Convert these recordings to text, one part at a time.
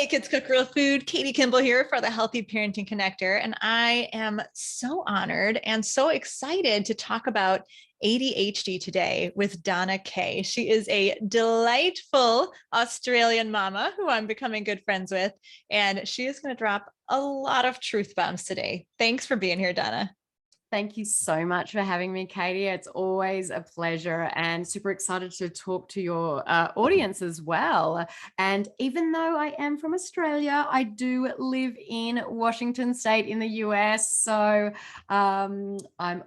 Hey kids, cook real food. Katie Kimball here for the Healthy Parenting Connector. And I am so honored and so excited to talk about ADHD today with Donna Kay. She is a delightful Australian mama who I'm becoming good friends with. And she is going to drop a lot of truth bombs today. Thanks for being here, Donna. Thank you so much for having me, Katie. It's always a pleasure and super excited to talk to your audience as well. And even though I am from Australia, I do live in Washington State in the US. So I'm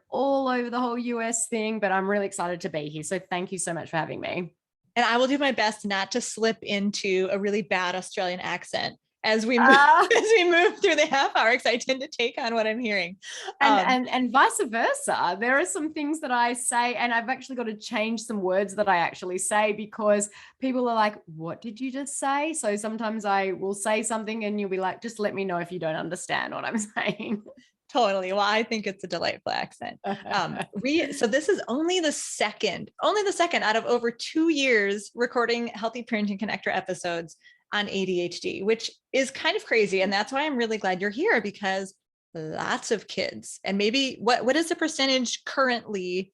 all over the whole US thing, but I'm really excited to be here. So thank you so much for having me. And I will do my best not to slip into a really bad Australian accent as we move through the half hour, because I tend to take on what I'm hearing. And vice versa. There are some things that I say, and I've actually got to change some words that I actually say because people are like, what did you just say? So sometimes I will say something and you'll be like, just let me know if you don't understand what I'm saying. Totally. Well, I think it's a delightful accent. So this is only the second out of over 2 years recording Healthy Parenting Connector episodes on ADHD, which is kind of crazy. And that's why I'm really glad you're here, because lots of kids, and maybe what is the percentage currently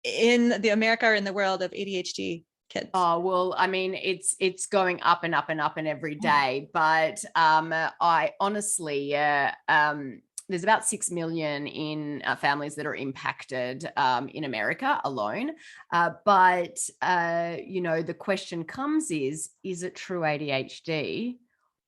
in the America or in the world of ADHD kids? Oh, well, I mean, it's going up and up and up and every day, but I honestly, there's about 6 million in families that are impacted in America alone. But the question comes is it true ADHD,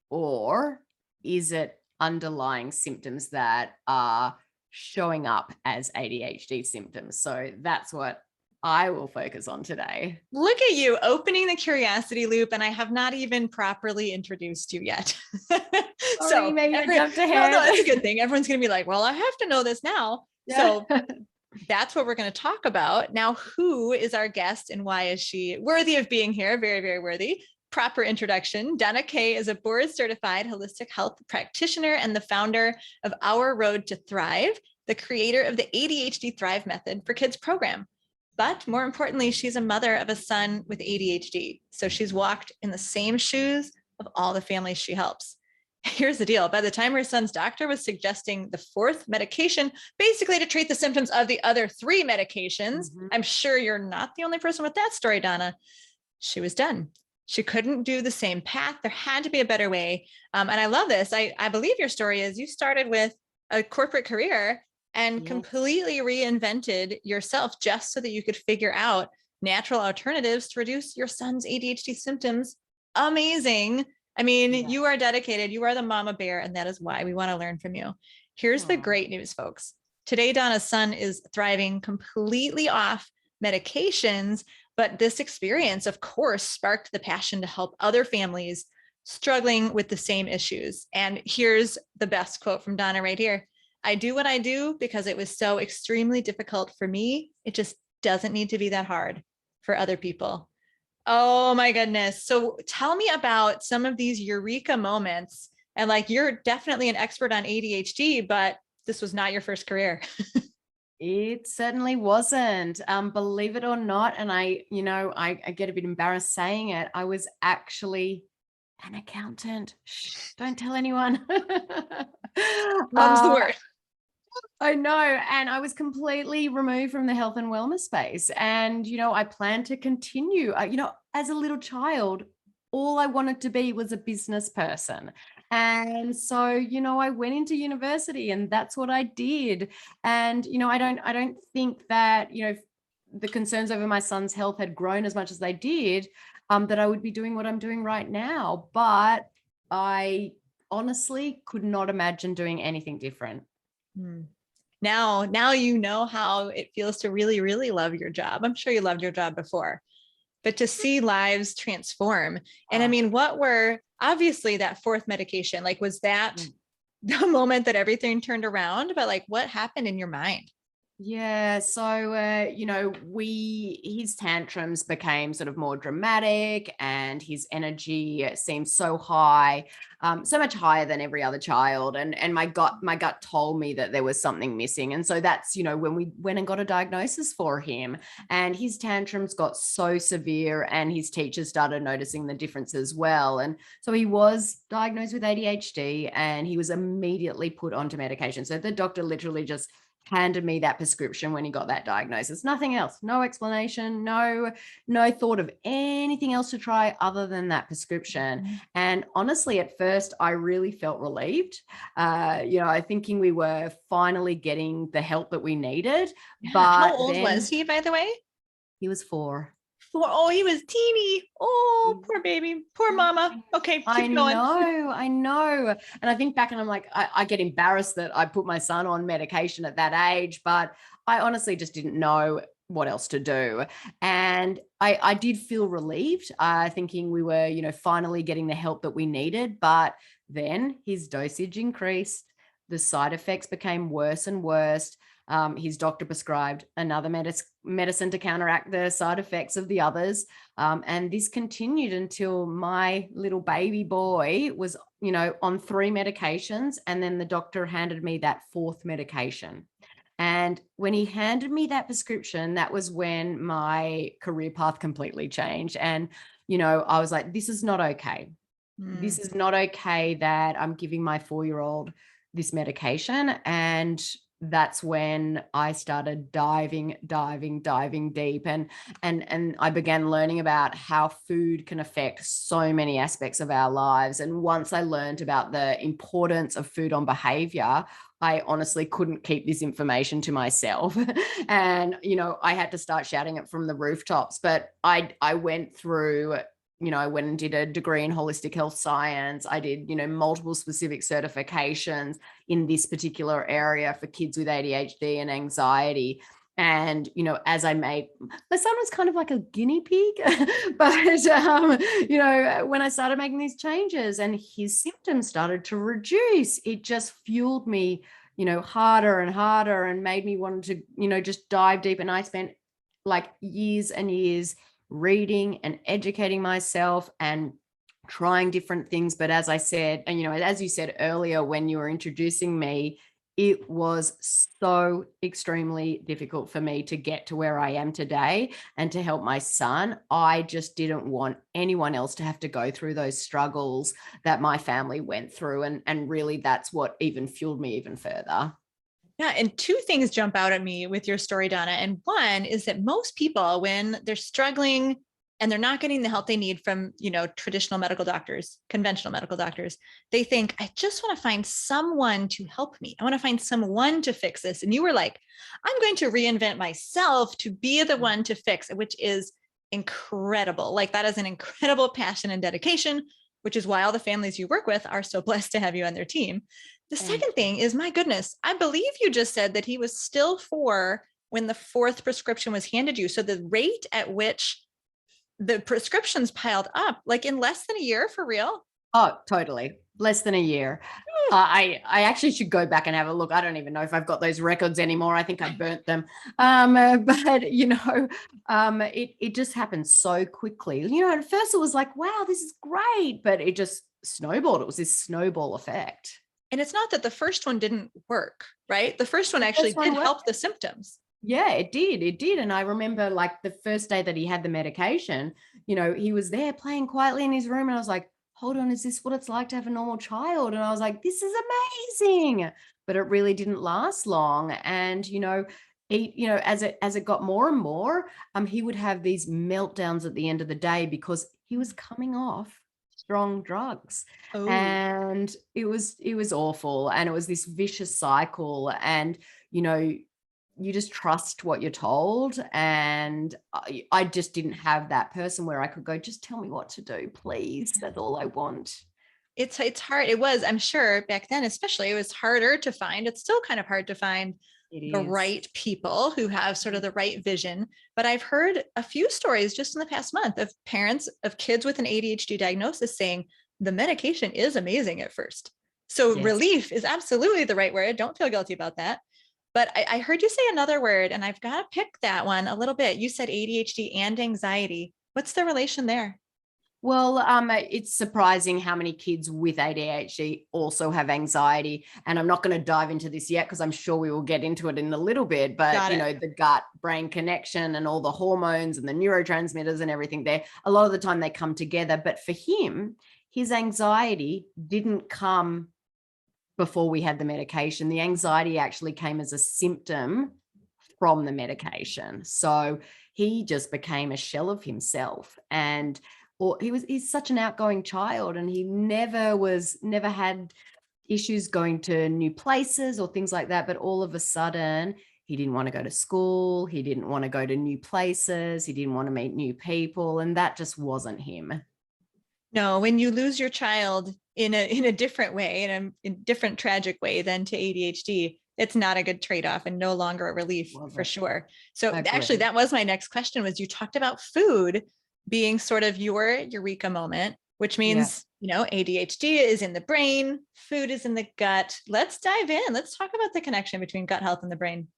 or is it underlying symptoms that are showing up as ADHD symptoms? So that's what I will focus on today. Look at you opening the curiosity loop, and I have not even properly introduced you yet. Sorry, maybe I jumped ahead. No, that's a good thing. Everyone's going to be like, well, I have to know this now. Yeah. So that's what we're going to talk about. Now, who is our guest and why is she worthy of being here? Very, very worthy. Proper introduction. Donna Kay is a board certified holistic health practitioner and the founder of Our Road to Thrive, the creator of the ADHD Thrive Method for Kids program. But more importantly, she's a mother of a son with ADHD. So she's walked in the same shoes of all the families she helps. Here's the deal. By the time her son's doctor was suggesting the 4th medication, basically to treat the symptoms of the other 3 medications, I'm sure you're not the only person with that story, Donna, she was done. She couldn't do the same path. There had to be a better way. And I love this. I believe your story is you started with a corporate career and completely reinvented yourself just so that you could figure out natural alternatives to reduce your son's ADHD symptoms. Amazing. I mean, you are dedicated. You are the mama bear, and that is why we want to learn from you. Here's the great news, folks. Today, Donna's son is thriving completely off medications, but this experience, of course, sparked the passion to help other families struggling with the same issues. And here's the best quote from Donna right here. I do what I do because it was so extremely difficult for me. It just doesn't need to be that hard for other people. Oh my goodness. So tell me about some of these eureka moments. And like, you're definitely an expert on ADHD, but this was not your first career. It certainly wasn't. Believe it or not. And I get a bit embarrassed saying it. I was actually an accountant. Shh, don't tell anyone. Mum's the word. I know. And I was completely removed from the health and wellness space. And, I plan to continue, as a little child, all I wanted to be was a business person. And so, I went into university and that's what I did. And, I don't think that, the concerns over my son's health had grown as much as they did, that I would be doing what I'm doing right now. But I honestly could not imagine doing anything different. Now you know how it feels to really, really love your job. I'm sure you loved your job before, but to see lives transform. And I mean, what were obviously that 4th medication? Like, was that the moment that everything turned around? But like, what happened in your mind? Yeah. So, his tantrums became sort of more dramatic and his energy seemed so high, so much higher than every other child. And my gut told me that there was something missing. And so that's, when we went and got a diagnosis for him, and his tantrums got so severe and his teachers started noticing the difference as well. And so he was diagnosed with ADHD and he was immediately put onto medication. So the doctor literally just handed me that prescription when he got that diagnosis. Nothing else, no explanation, no thought of anything else to try other than that prescription. Mm-hmm. And honestly, at first, I really felt relieved. Thinking we were finally getting the help that we needed. Yeah. How But old then was he, by the way? he was 4. Oh, he was teeny. Oh, poor baby. Poor mama. Okay, I keep going. know. And I think back and I'm like, I get embarrassed that I put my son on medication at that age, but I honestly just didn't know what else to do. And I did feel relieved, thinking we were, finally getting the help that we needed. But then his dosage increased. The side effects became worse and worse. His doctor prescribed another medicine to counteract the side effects of the others. And this continued until my little baby boy was, on 3 medications. And then the doctor handed me that 4th medication. And when he handed me that prescription, that was when my career path completely changed. And, I was like, this is not okay. This is not okay that I'm giving my 4-year-old this medication. And that's when I started diving deep, and I began learning about how food can affect so many aspects of our lives. And once I learned about the importance of food on behavior, I honestly couldn't keep this information to myself. And, I had to start shouting it from the rooftops. But I went through, I went and did a degree in holistic health science. I did, multiple specific certifications in this particular area for kids with ADHD and anxiety. And, as I made, my son was kind of like a guinea pig, but, when I started making these changes and his symptoms started to reduce, it just fueled me, harder and harder, and made me want to, just dive deep. And I spent like years and years reading and educating myself and trying different things. But as I said, and as you said earlier when you were introducing me, it was so extremely difficult for me to get to where I am today and to help my son. I just didn't want anyone else to have to go through those struggles that my family went through. And really, that's what even fueled me even further. Yeah. And 2 things jump out at me with your story, Donna. And one is that most people, when they're struggling and they're not getting the help they need from, traditional medical doctors, conventional medical doctors, they think, I just want to find someone to help me. I want to find someone to fix this. And you were like, I'm going to reinvent myself to be the one to fix it, which is incredible. Like, that is an incredible passion and dedication, which is why all the families you work with are so blessed to have you on their team. The second thing is, my goodness, I believe you just said that he was still 4 when the 4th prescription was handed you. So the rate at which the prescriptions piled up, like in less than a year, for real? Oh, totally. Less than a year. I actually should go back and have a look. I don't even know if I've got those records anymore. I think I burnt them. But it just happened so quickly. At first it was like, wow, this is great, but it just snowballed. It was this snowball effect. And it's not that the first one didn't work, right? The first one actually did help the symptoms. Yeah, it did. And I remember like the first day that he had the medication, he was there playing quietly in his room, and I was like, hold on, is this what it's like to have a normal child? And I was like, this is amazing. But it really didn't last long. And, as it got more and more, he would have these meltdowns at the end of the day because he was coming off strong drugs. Oh. And it was awful. And it was this vicious cycle. And, you just trust what you're told. And I just didn't have that person where I could go, just tell me what to do, please. That's all I want. It's hard. It was, I'm sure back then, especially, it was harder to find. It's still kind of hard to find the right people who have sort of the right vision. But I've heard a few stories just in the past month of parents of kids with an ADHD diagnosis saying the medication is amazing at first. So relief is absolutely the right word. Don't feel guilty about that. But I heard you say another word, and I've got to pick that one a little bit. You said ADHD and anxiety. What's the relation there? Well, it's surprising how many kids with ADHD also have anxiety. And I'm not going to dive into this yet because I'm sure we will get into it in a little bit. But, Got it. the gut-brain connection and all the hormones and the neurotransmitters and everything there, a lot of the time they come together. But for him, his anxiety didn't come before we had the medication. The anxiety actually came as a symptom from the medication. So he just became a shell of himself. And or he's such an outgoing child, and he never had issues going to new places or things like that. But all of a sudden, he didn't want to go to school. He didn't want to go to new places. He didn't want to meet new people. And that just wasn't him. No, when you lose your child in a different way, in a different tragic way than to ADHD, it's not a good trade-off and no longer a relief for sure. So actually, that was my next question, was you talked about food being sort of your eureka moment, which means, ADHD is in the brain, food is in the gut. Let's dive in. Let's talk about the connection between gut health and the brain.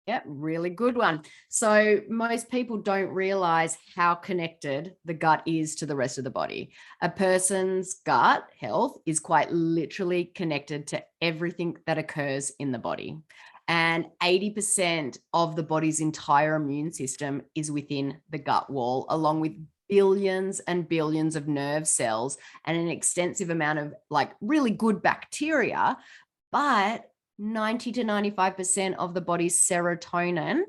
Yep, really good one. So most people don't realize how connected the gut is to the rest of the body. A person's gut health is quite literally connected to everything that occurs in the body. And 80% of the body's entire immune system is within the gut wall, along with billions and billions of nerve cells and an extensive amount of really good bacteria. But 90 to 95% of the body's serotonin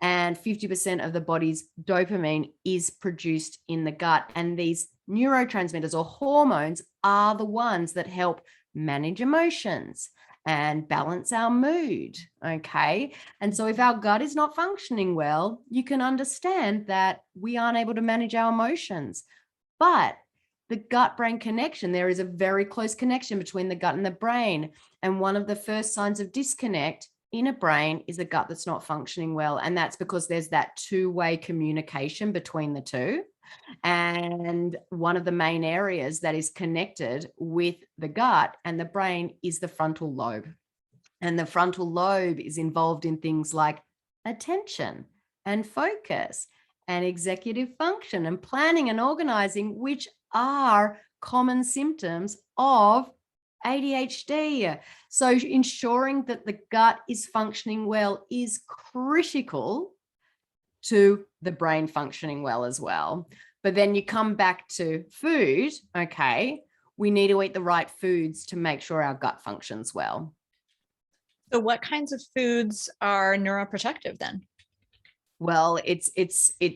and 50% of the body's dopamine is produced in the gut. And these neurotransmitters or hormones are the ones that help manage emotions and balance our mood. Okay. And so if our gut is not functioning well, you can understand that we aren't able to manage our emotions. But the gut-brain connection, there is a very close connection between the gut and the brain. And one of the first signs of disconnect in a brain is a gut that's not functioning well. And that's because there's that two-way communication between the two. And one of the main areas that is connected with the gut and the brain is the frontal lobe. And the frontal lobe is involved in things like attention and focus and executive function and planning and organizing, which are common symptoms of ADHD. So ensuring that the gut is functioning well is critical to the brain functioning well as well. But then you come back to food. Okay, we need to eat the right foods to make sure our gut functions well. So what kinds of foods are neuroprotective then? Well,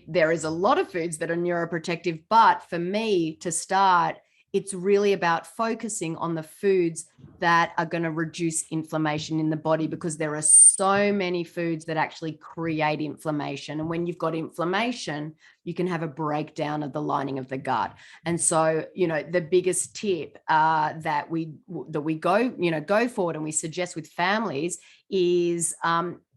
there is a lot of foods that are neuroprotective, but for me to start, it's really about focusing on the foods that are going to reduce inflammation in the body, because there are so many foods that actually create inflammation. And when you've got inflammation, you can have a breakdown of the lining of the gut. And so, the biggest tip that we go forward and we suggest with families is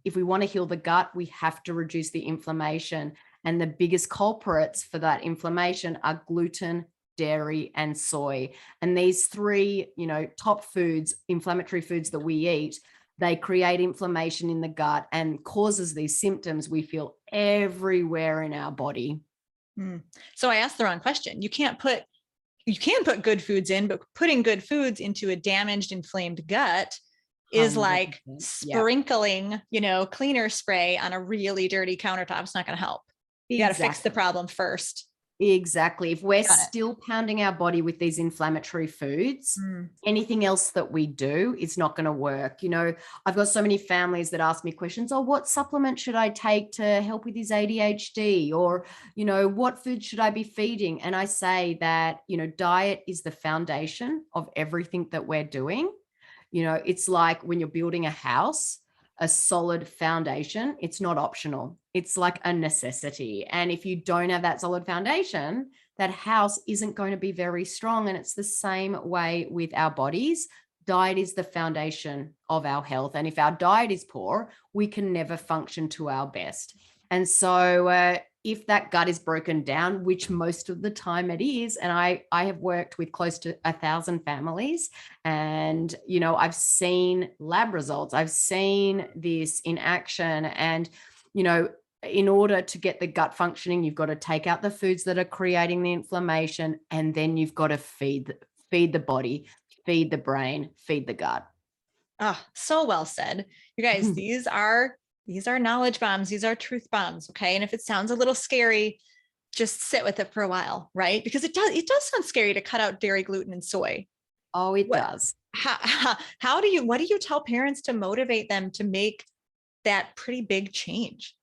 if we want to heal the gut, we have to reduce the inflammation. And the biggest culprits for that inflammation are gluten, dairy, and soy. And these three, top foods, inflammatory foods that we eat, they create inflammation in the gut and causes these symptoms we feel everywhere in our body. So I asked the wrong question. You can put good foods in, but putting good foods into a damaged, inflamed gut is 100%. Like sprinkling, cleaner spray on a really dirty countertop. It's not going to help. You got to fix the problem first. Exactly. If we're still pounding our body with these inflammatory foods, anything else that we do is not going to work. I've got so many families that ask me questions. Oh, what supplement should I take to help with his ADHD? Or, what food should I be feeding? And I say that, diet is the foundation of everything that we're doing. It's like when you're building a house, a solid foundation, it's not optional. It's like a necessity. And if you don't have that solid foundation, that house isn't going to be very strong. And it's the same way with our bodies. Diet is the foundation of our health. And if our diet is poor, we can never function to our best. And so, if that gut is broken down, which most of the time it is, and I have worked with close to 1,000 families, and, you know, I've seen lab results, I've seen this in action. And, you know, in order to get the gut functioning, you've got to take out the foods that are creating the inflammation, and then you've got to feed the body, feed the brain, feed the gut. Oh, so well said. You guys, these are knowledge bombs. These are truth bombs. Okay. And if it sounds a little scary, just sit with it for a while, right? Because it does sound scary to cut out dairy, gluten, and soy. Oh, it does. What do you tell parents to motivate them to make that pretty big change?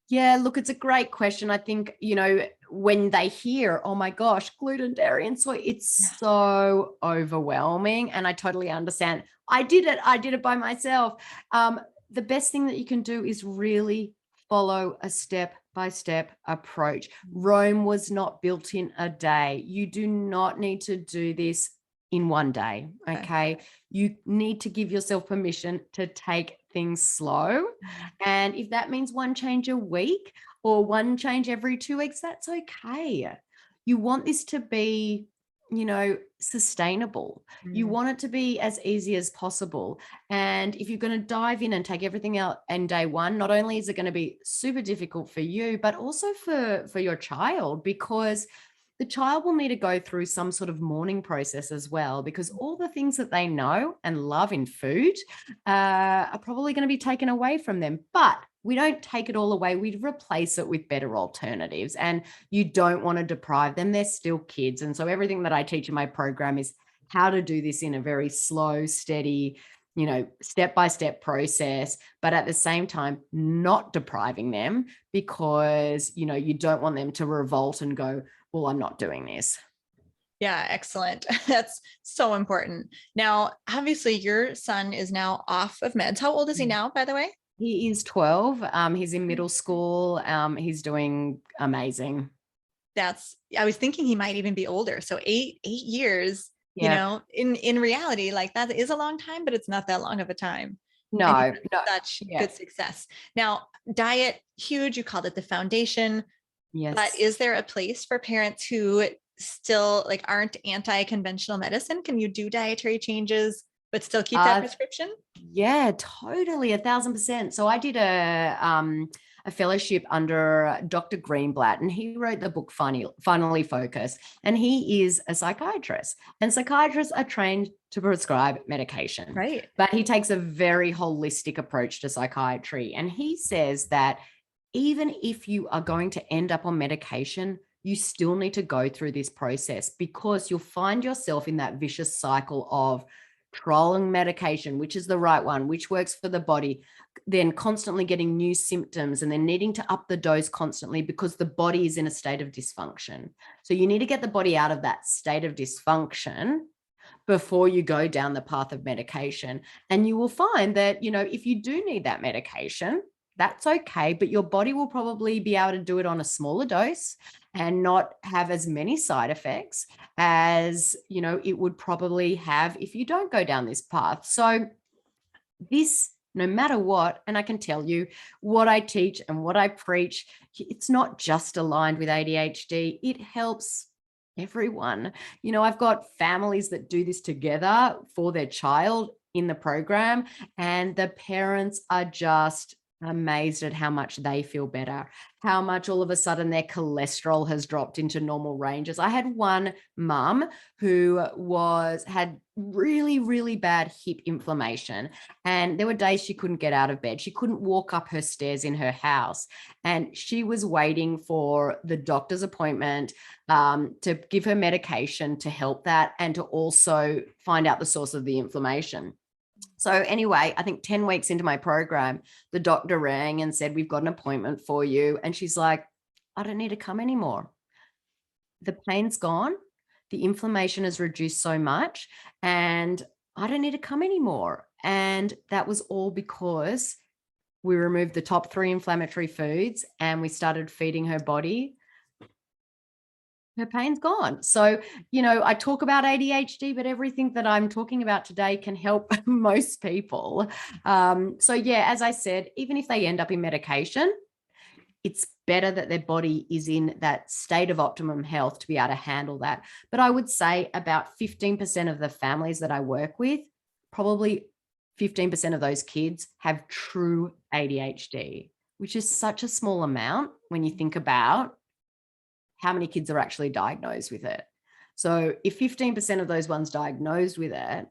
Yeah, look, it's a great question. I think, you know, when they hear, oh my gosh, gluten, dairy, and soy, it's so overwhelming. And I totally understand. I did it by myself. The best thing that you can do is really follow a step-by-step approach. Rome was not built in a day. You do not need to do this in one day. Okay. You need to give yourself permission to take things slow. And if that means one change a week or one change every 2 weeks, that's okay. You want this to be, you know, sustainable. You want it to be as easy as possible. And if you're going to dive in and take everything out in day one, not only is it going to be super difficult for you, but also for your child, because the child will need to go through some sort of mourning process as well, because all the things that they know and love in food are probably going to be taken away from them. But we don't take it all away. We replace it with better alternatives. And you don't want to deprive them. They're still kids. And so everything that I teach in my program is how to do this in a very slow, steady, you know, step-by-step process, but at the same time, not depriving them, because, you know, you don't want them to revolt and go, well, I'm not doing this. Yeah, excellent. That's so important. Now, obviously, your son is now off of meds. How old is he now, by the way? He is 12. He's in middle school. He's doing amazing. I was thinking he might even be older. So eight years, you know, in reality, like that is a long time, but it's not that long of a time. No. Such good success. Now, diet, huge. You called it the foundation. Yes. But is there a place for parents who still like aren't anti-conventional medicine? Can you do dietary changes but still keep that prescription? Yeah, totally, 1,000%. So I did a fellowship under Dr. Greenblatt, and he wrote the book Finally Focus, and he is a psychiatrist, and psychiatrists are trained to prescribe medication. Right. But he takes a very holistic approach to psychiatry, and he says that even if you are going to end up on medication, you still need to go through this process, because you'll find yourself in that vicious cycle of trialing medication, which is the right one, which works for the body, then constantly getting new symptoms, and then needing to up the dose constantly because the body is in a state of dysfunction. So you need to get the body out of that state of dysfunction before you go down the path of medication. And you will find that, you know, if you do need that medication, that's okay, but your body will probably be able to do it on a smaller dose and not have as many side effects as, you know, it would probably have if you don't go down this path. So this, no matter what, and I can tell you what I teach and what I preach, it's not just aligned with ADHD. It helps everyone. You know, I've got families that do this together for their child in the program, and the parents are just amazed at how much they feel better, how much all of a sudden their cholesterol has dropped into normal ranges. I had one mum who had really, really bad hip inflammation, and there were days she couldn't get out of bed. She couldn't walk up her stairs in her house, and she was waiting for the doctor's appointment to give her medication to help that, and to also find out the source of the inflammation. So anyway, I think 10 weeks into my program, the doctor rang and said, we've got an appointment for you. And she's like, I don't need to come anymore. The pain's gone. The inflammation has reduced so much, and I don't need to come anymore. And that was all because we removed the top 3 inflammatory foods and we started feeding her body. Her pain's gone. So, you know, I talk about ADHD, but everything that I'm talking about today can help most people. So yeah, as I said, even if they end up in medication, it's better that their body is in that state of optimum health to be able to handle that. But I would say about 15% of the families that I work with, probably 15% of those kids have true ADHD, which is such a small amount when you think about how many kids are actually diagnosed with it. So if 15% of those ones diagnosed with it,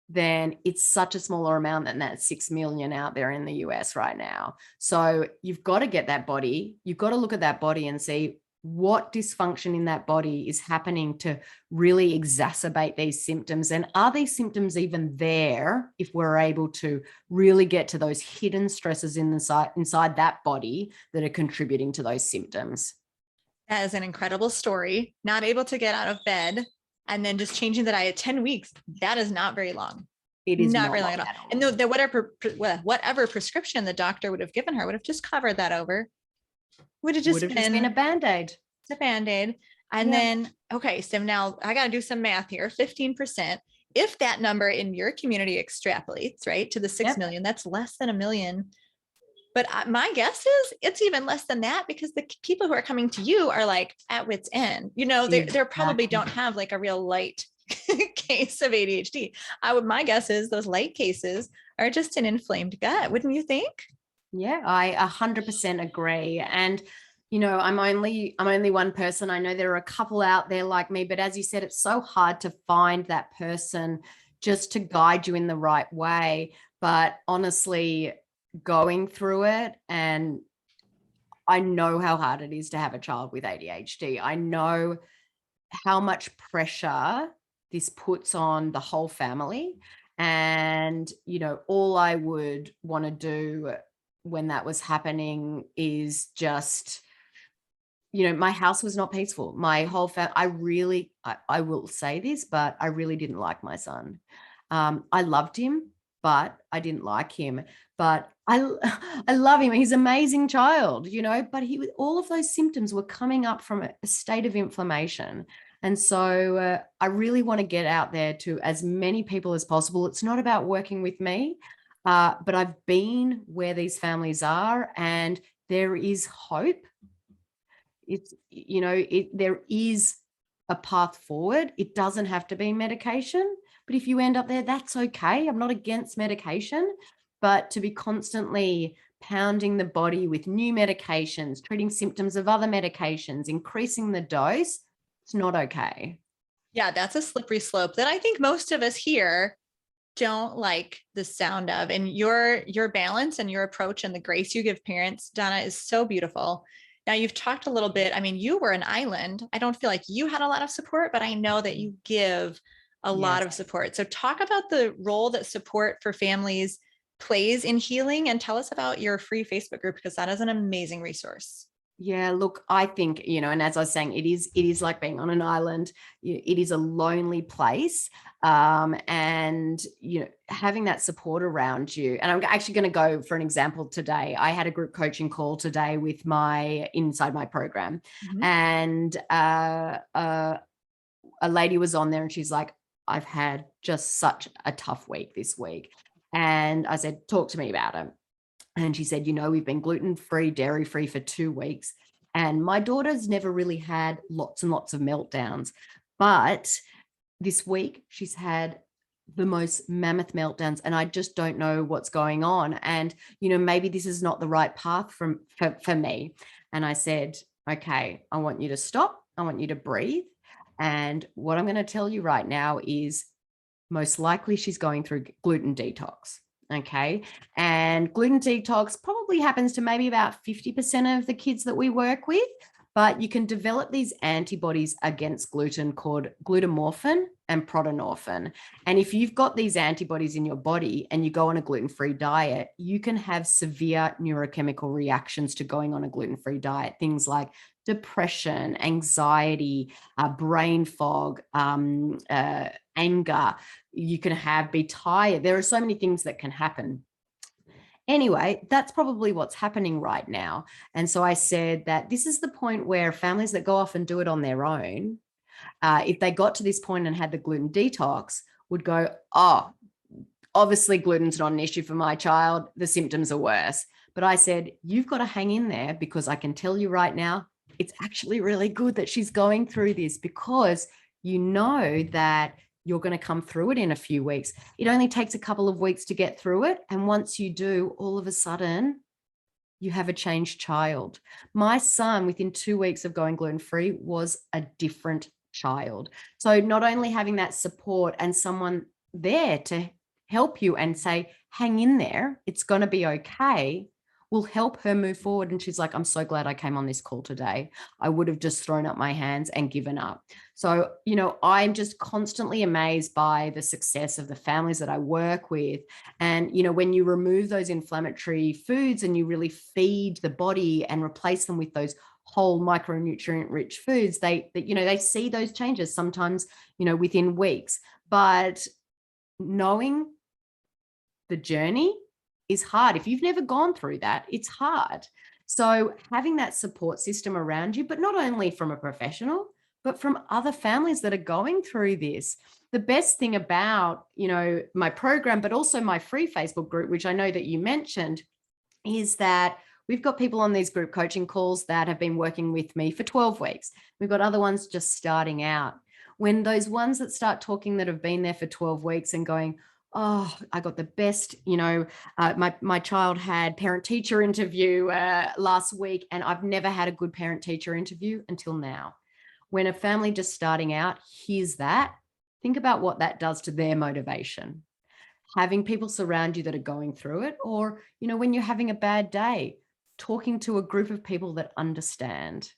then it's such a smaller amount than that 6 million out there in the US right now. So you've got to get that body, you've got to look at that body and see what dysfunction in that body is happening to really exacerbate these symptoms. And are these symptoms even there if we're able to really get to those hidden stresses inside that body that are contributing to those symptoms? That is an incredible story. Not able to get out of bed and then just changing the diet 10 weeks. That is not very long. It is not very long at all. And the whatever prescription the doctor would have given her would have just covered that over. Would have just been a Band-Aid. It's a Band-Aid. And then, okay, so now I got to do some math here. 15%. If that number in your community extrapolates, right, to the 6 million, that's less than 1 million. But my guess is it's even less than that, because the people who are coming to you are like at wit's end. You know, they probably don't have like a real light case of ADHD. My guess is those light cases are just an inflamed gut. Wouldn't you think? Yeah, I 100% agree. And, you know, I'm only one person. I know there are a couple out there like me, but as you said, it's so hard to find that person just to guide you in the right way. But honestly, going through it, and I know how hard it is to have a child with ADHD. I know how much pressure this puts on the whole family. And, you know, all I would want to do when that was happening is just, you know, my house was not peaceful. My whole family, I will say this, but I really didn't like my son. I loved him, but I didn't like him. But I love him. He's an amazing child, you know, but all of those symptoms were coming up from a state of inflammation. And so I really want to get out there to as many people as possible. It's not about working with me, but I've been where these families are, and there is hope. It's, you know, there is a path forward. It doesn't have to be medication, but if you end up there, that's okay. I'm not against medication, but to be constantly pounding the body with new medications, treating symptoms of other medications, increasing the dose, it's not okay. Yeah, that's a slippery slope that I think most of us here don't like the sound of. And your balance and your approach and the grace you give parents, Donna, is so beautiful. Now, you've talked a little bit. I mean, you were an island. I don't feel like you had a lot of support, but I know that you give a lot of support. So talk about the role that support for families plays in healing, and tell us about your free Facebook group, because that is an amazing resource. Yeah, look, I think, you know, and as I was saying, it is like being on an island. It is a lonely place. And, you know, having that support around you. And I'm actually going to go for an example today. I had a group coaching call today with inside my program. Mm-hmm. And a lady was on there and she's like, I've had just such a tough week this week. And I said, talk to me about it. And she said, you know, we've been gluten-free, dairy-free for 2 weeks. And my daughter's never really had lots and lots of meltdowns. But this week she's had the most mammoth meltdowns, and I just don't know what's going on. And, you know, maybe this is not the right path for me. And I said, okay, I want you to stop. I want you to breathe. And what I'm going to tell you right now is most likely she's going through gluten detox. Okay. And gluten detox probably happens to maybe about 50% of the kids that we work with, but you can develop these antibodies against gluten called glutamorphin and protonorphin. And if you've got these antibodies in your body and you go on a gluten-free diet, you can have severe neurochemical reactions to going on a gluten-free diet. Things like depression, anxiety, brain fog, anger. You can be tired. There are so many things that can happen. Anyway, that's probably what's happening right now. And so I said that this is the point where families that go off and do it on their own, if they got to this point and had the gluten detox, would go, oh, obviously gluten's not an issue for my child. The symptoms are worse. But I said, you've got to hang in there, because I can tell you right now, it's actually really good that she's going through this, because you know that you're going to come through it in a few weeks. It only takes a couple of weeks to get through it. And once you do, all of a sudden, you have a changed child. My son, within 2 weeks of going gluten-free, was a different child. So not only having that support and someone there to help you and say, hang in there, it's going to be okay, will help her move forward. And she's like, I'm so glad I came on this call today. I would have just thrown up my hands and given up. So, I'm just constantly amazed by the success of the families that I work with. And, when you remove those inflammatory foods and you really feed the body and replace them with those whole micronutrient rich foods, they see those changes sometimes, within weeks. But knowing the journey is hard. If you've never gone through that, it's hard. So having that support system around you, but not only from a professional, but from other families that are going through this. The best thing about, my program, but also my free Facebook group, which I know that you mentioned, is that we've got people on these group coaching calls that have been working with me for 12 weeks. We've got other ones just starting out. When those ones that start talking that have been there for 12 weeks and going, oh, I got the best, my child had parent-teacher interview last week, and I've never had a good parent-teacher interview until now. When a family just starting out hears that, think about what that does to their motivation. Having people surround you that are going through it, or, when you're having a bad day, talking to a group of people that understand.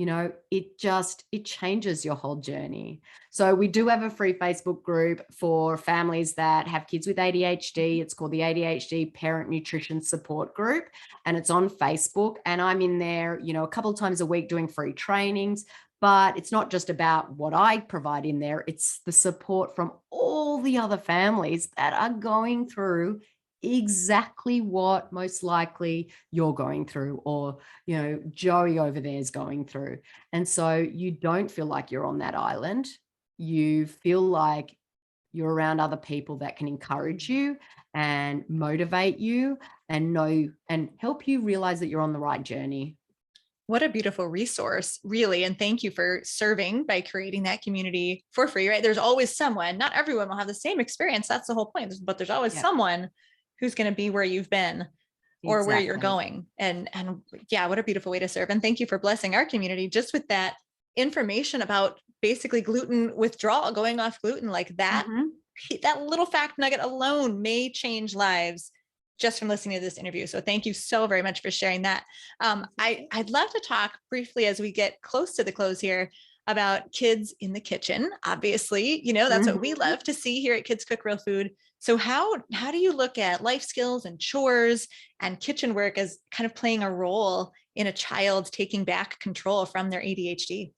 It changes your whole journey. So we do have a free Facebook group for families that have kids with ADHD. It's called the ADHD Parent Nutrition Support Group, and it's on Facebook. And I'm in there, a couple of times a week doing free trainings. But it's not just about what I provide in there. It's the support from all the other families that are going through exactly what most likely you're going through, or Joey over there is going through. And so you don't feel like you're on that island. You feel like you're around other people that can encourage you and motivate you and know and help you realize that you're on the right journey. What a beautiful resource, really. And thank you for serving by creating that community for free, right? There's always someone, not everyone will have the same experience. That's the whole point, but there's always someone who's going to be where you've been or where you're going. And yeah, what a beautiful way to serve. And thank you for blessing our community just with that information about basically gluten withdrawal, going off gluten like that. That little fact nugget alone may change lives just from listening to this interview. So thank you so very much for sharing that. I'd love to talk briefly as we get close to the close here about kids in the kitchen. Obviously, that's what we love to see here at Kids Cook Real Food. So how do you look at life skills and chores and kitchen work as kind of playing a role in a child taking back control from their ADHD?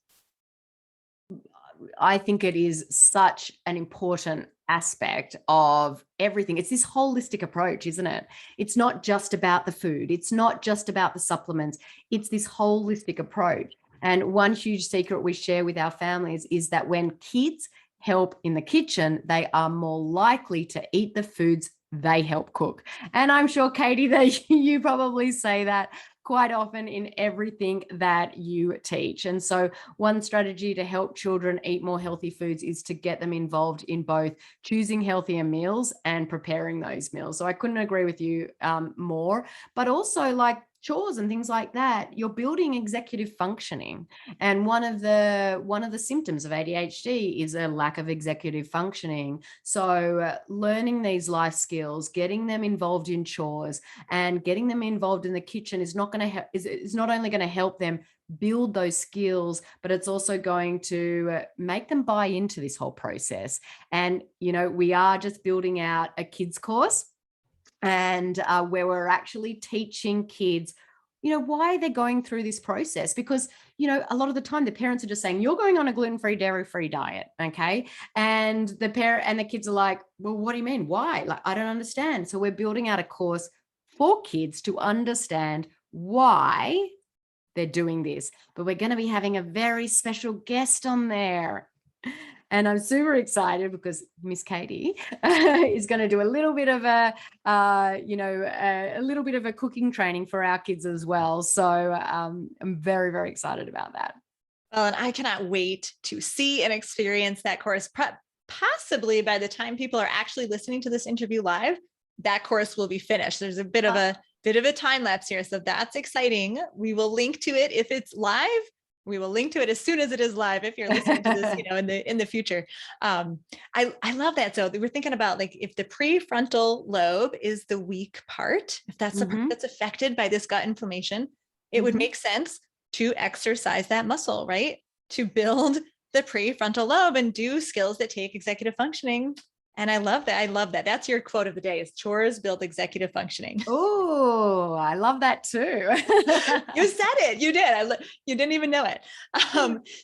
I think it is such an important aspect of everything. It's this holistic approach, isn't it? It's not just about the food. It's not just about the supplements. It's this holistic approach. And one huge secret we share with our families is that when kids help in the kitchen, they are more likely to eat the foods they help cook. And I'm sure, Katie, that you probably say that quite often in everything that you teach. And so one strategy to help children eat more healthy foods is to get them involved in both choosing healthier meals and preparing those meals. So I couldn't agree with you more, but also like chores and things like that, you're building executive functioning. And one of the symptoms of ADHD is a lack of executive functioning. So learning these life skills, getting them involved in chores and getting them involved in the kitchen is not only going to help them build those skills, but it's also going to make them buy into this whole process. And, we are just building out a kids course, and where we're actually teaching kids, why they're going through this process. Because, a lot of the time the parents are just saying, you're going on a gluten-free, dairy-free diet. Okay. And the parent and the kids are like, well, what do you mean? Why? Like, I don't understand. So we're building out a course for kids to understand why they're doing this. But we're going to be having a very special guest on there. And I'm super excited because Miss Katie is going to do a little bit of a little bit of a cooking training for our kids as well. So I'm very, very excited about that. Well, and I cannot wait to see and experience that course. Possibly by the time people are actually listening to this interview live, that course will be finished. There's a bit of a time lapse here. So that's exciting. We will link to it if it's live. We will link to it as soon as it is live. If you're listening to this, in the future. I love that. So we're thinking about like if the prefrontal lobe is the weak part, if that's the part that's affected by this gut inflammation, it would make sense to exercise that muscle, right? To build the prefrontal lobe and do skills that take executive functioning. And I love that. I love that. That's your quote of the day is chores build executive functioning. Oh, I love that too. You said it. You did. You didn't even know it.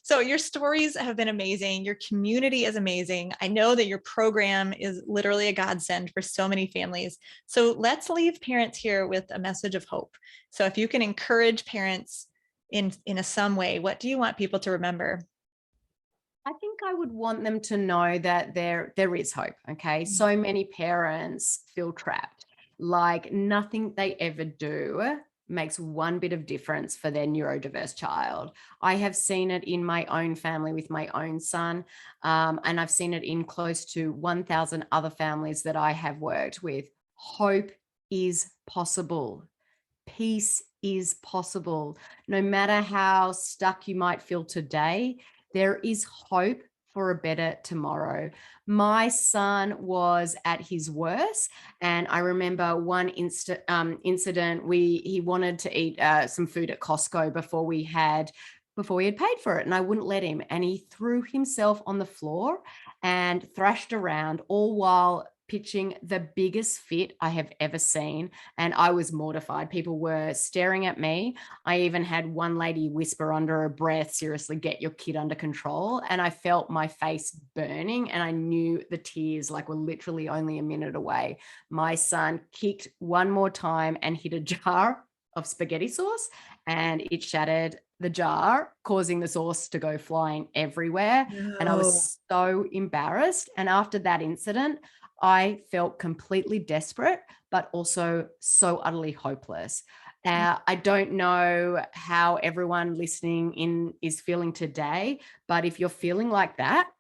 So your stories have been amazing. Your community is amazing. I know that your program is literally a godsend for so many families. So let's leave parents here with a message of hope. So if you can encourage parents in some way, what do you want people to remember? I think I would want them to know that there is hope. Okay. So many parents feel trapped, like nothing they ever do makes one bit of difference for their neurodiverse child. I have seen it in my own family with my own son, and I've seen it in close to 1,000 other families that I have worked with. Hope is possible. Peace is possible. No matter how stuck you might feel today, there is hope for a better tomorrow. My son was at his worst, and I remember one incident. He wanted to eat some food at Costco before he had paid for it, and I wouldn't let him. And he threw himself on the floor and thrashed around, all while pitching the biggest fit I have ever seen. And I was mortified. People were staring at me. I even had one lady whisper under her breath, seriously, get your kid under control. And I felt my face burning, and I knew the tears were literally only a minute away. My son kicked one more time and hit a jar of spaghetti sauce, and it shattered the jar, causing the sauce to go flying everywhere. No. And I was so embarrassed. And after that incident, I felt completely desperate, but also so utterly hopeless. I don't know how everyone listening in is feeling today, but if you're feeling like that,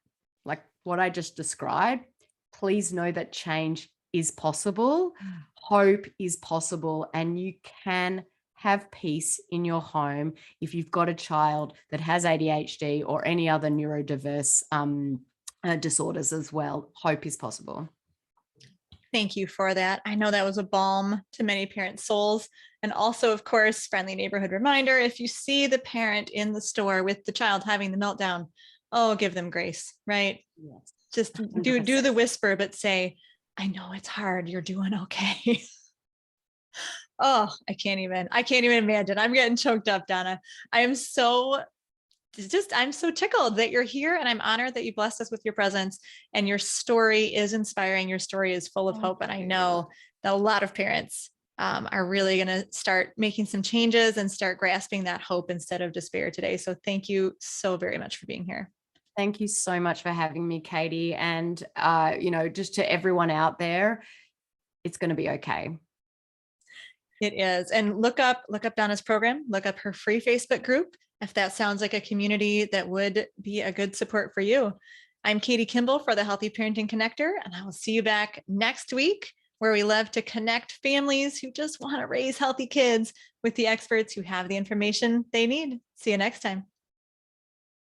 like what I just described, please know that change is possible. Hope is possible, and you can have peace in your home if you've got a child that has ADHD or any other neurodiverse disorders as well. Hope is possible. Thank you for that. I know that was a balm to many parents' souls. And also, of course, friendly neighborhood reminder, if you see the parent in the store with the child having the meltdown, give them grace, right? Yes. Just do the whisper, but say, I know it's hard. You're doing okay. Oh, I can't even imagine. I'm getting choked up, Donna. I'm so tickled that you're here, and I'm honored that you blessed us with your presence, and your story is inspiring. Your story is full of hope. And I know that a lot of parents are really going to start making some changes and start grasping that hope instead of despair today. So thank you so very much for being here. Thank you so much for having me, Katie. And, just to everyone out there, it's going to be okay. It is. And look up Donna's program, look up her free Facebook group, if that sounds like a community that would be a good support for you. I'm Katie Kimball for the Healthy Parenting Connector, and I will see you back next week, where we love to connect families who just want to raise healthy kids with the experts who have the information they need. See you next time.